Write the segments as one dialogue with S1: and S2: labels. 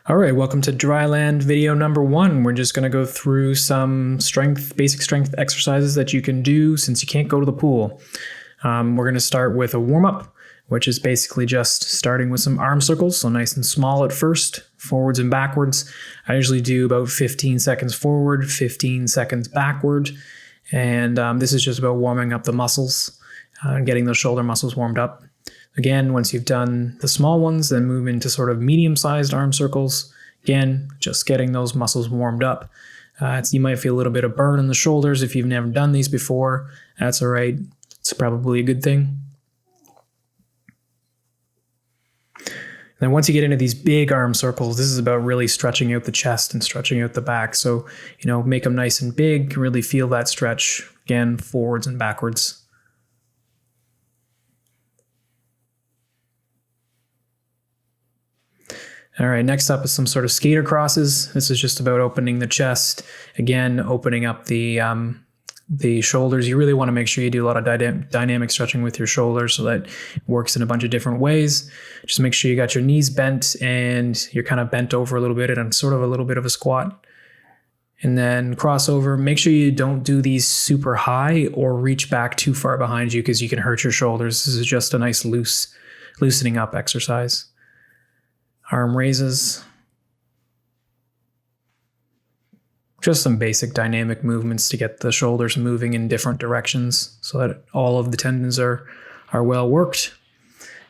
S1: All right, welcome to Dryland video number 1. We're just going to go through some basic strength exercises that you can do since you can't go to the pool. We're going to start with a warm-up, which is basically just starting with some arm circles, so nice and small at first, forwards and backwards. I usually do about 15 seconds forward, 15 seconds backward, and this is just about warming up the muscles, getting those shoulder muscles warmed up. Again, once you've done the small ones, then move into sort of medium-sized arm circles. Again, just getting those muscles warmed up. You might feel a little bit of burn in the shoulders if you've never done these before. That's all right. It's probably a good thing. Then once you get into these big arm circles, this is about really stretching out the chest and stretching out the back. So, make them nice and big, really feel that stretch, again, forwards and backwards. All right, next up is some sort of skater crosses. This is just about opening the chest. Again, opening up the shoulders. You really want to make sure you do a lot of dynamic stretching with your shoulders so that it works in a bunch of different ways. Just make sure you got your knees bent and you're kind of bent over a little bit and sort of a little bit of a squat. And then crossover. Make sure you don't do these super high or reach back too far behind you because you can hurt your shoulders. This is just a nice loosening up exercise. Arm raises. Just some basic dynamic movements to get the shoulders moving in different directions so that all of the tendons are well worked.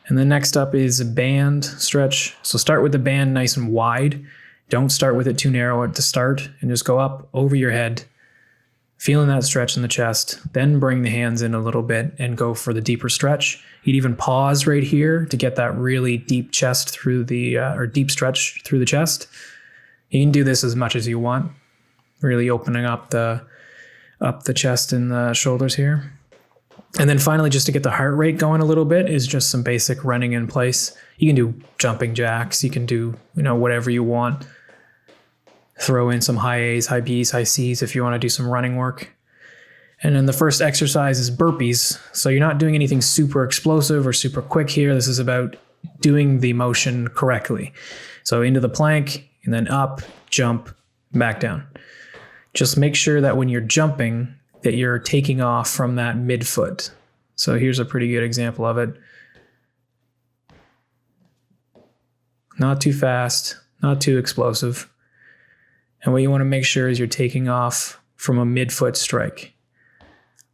S1: And then next up is a band stretch. So start with the band nice and wide. Don't start with it too narrow at the start and just go up over your head, feeling that stretch in the chest. Then bring the hands in a little bit and go for the deeper stretch. You'd even pause right here to get that really deep chest through or deep stretch through the chest. You can do this as much as you want, really opening up the chest and the shoulders here. And then finally, just to get the heart rate going a little bit, is just some basic running in place. You can do jumping jacks. You can do whatever you want. Throw in some high A's, high B's, high C's if you want to do some running work. And then the first exercise is burpees. So you're not doing anything super explosive or super quick here. This is about doing the motion correctly. So into the plank and then up, jump, back down. Just make sure that when you're jumping that you're taking off from that midfoot. So here's a pretty good example of it. Not too fast, not too explosive. And what you want to make sure is you're taking off from a midfoot strike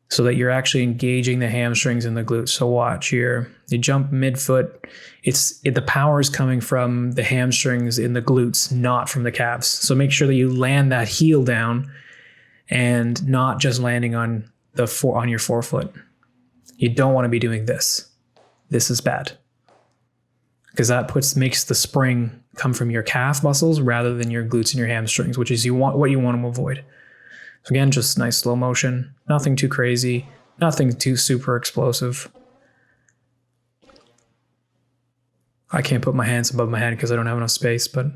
S1: so that you're actually engaging the hamstrings and the glutes. So watch here. You jump midfoot. The power is coming from the hamstrings in the glutes, not from the calves. So make sure that you land that heel down and not just landing on your forefoot. You don't want to be doing this. This is bad because that makes the spring come from your calf muscles rather than your glutes and your hamstrings, which is what you want to avoid. So again, just nice slow motion, nothing too crazy, nothing too super explosive. I can't put my hands above my head because I don't have enough space, but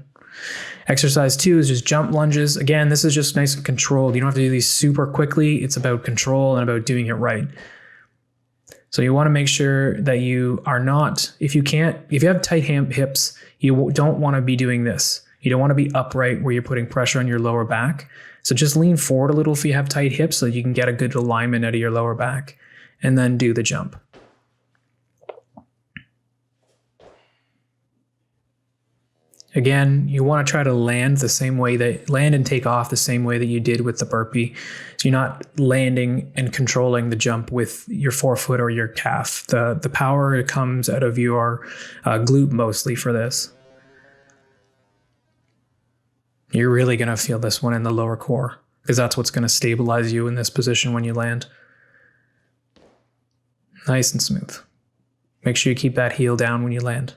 S1: exercise 2 is just jump lunges. Again, this is just nice and controlled. You don't have to do these super quickly. It's about control and about doing it right. So you want to make sure that you are not, if you have tight hips, you don't want to be doing this. You don't want to be upright where you're putting pressure on your lower back. So just lean forward a little if you have tight hips so that you can get a good alignment out of your lower back and then do the jump. Again, you want to try to land and take off the same way that you did with the burpee. So you're not landing and controlling the jump with your forefoot or your calf. The power comes out of your glute mostly for this. You're really going to feel this one in the lower core because that's what's going to stabilize you in this position when you land. Nice and smooth. Make sure you keep that heel down when you land.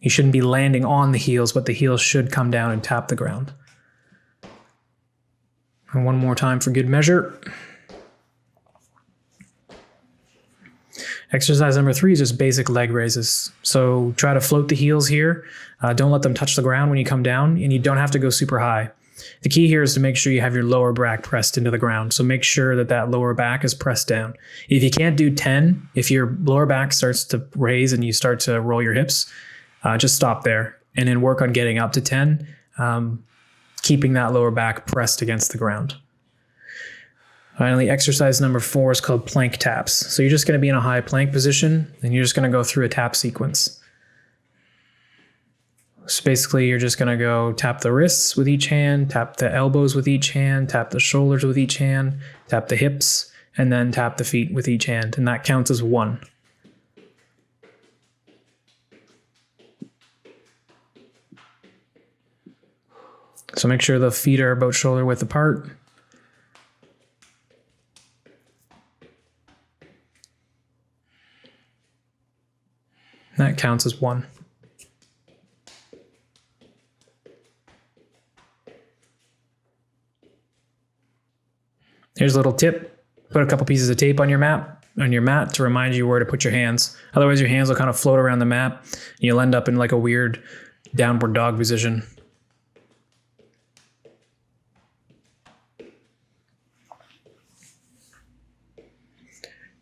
S1: You shouldn't be landing on the heels, but the heels should come down and tap the ground. And one more time for good measure. Exercise number 3 is just basic leg raises. So try to float the heels here. Don't let them touch the ground when you come down, and you don't have to go super high. The key here is to make sure you have your lower back pressed into the ground. So make sure that lower back is pressed down. If you can't do 10, if your lower back starts to raise and you start to roll your hips, just stop there. and then work on getting up to 10, keeping that lower back pressed against the ground. Finally, exercise number 4 is called plank taps. So you're just going to be in a high plank position, and you're just going to go through a tap sequence. So basically, you're just going to go tap the wrists with each hand, tap the elbows with each hand, tap the shoulders with each hand, tap the hips, and then tap the feet with each hand, and that counts as 1. So make sure the feet are about shoulder width apart. That counts as 1. Here's a little tip. Put a couple pieces of tape on your mat to remind you where to put your hands. Otherwise your hands will kind of float around the mat and you'll end up in like a weird downward dog position.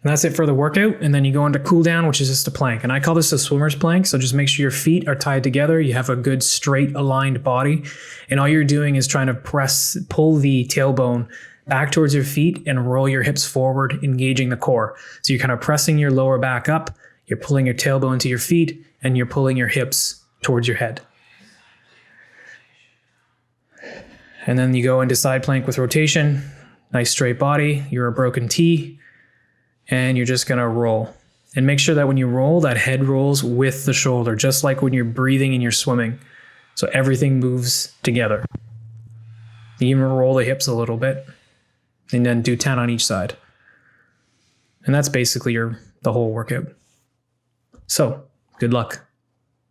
S1: And that's it for the workout. And then you go into cool down, which is just a plank. And I call this a swimmer's plank. So just make sure your feet are tied together. You have a good straight aligned body. And all you're doing is trying to pull the tailbone back towards your feet and roll your hips forward, engaging the core. So you're kind of pressing your lower back up. You're pulling your tailbone to your feet and you're pulling your hips towards your head. And then you go into side plank with rotation. Nice straight body. You're a broken T. And you're just going to roll. And make sure that when you roll, that head rolls with the shoulder, just like when you're breathing and you're swimming. So everything moves together. You even roll the hips a little bit. And then do 10 on each side. And that's basically the whole workout. So, good luck.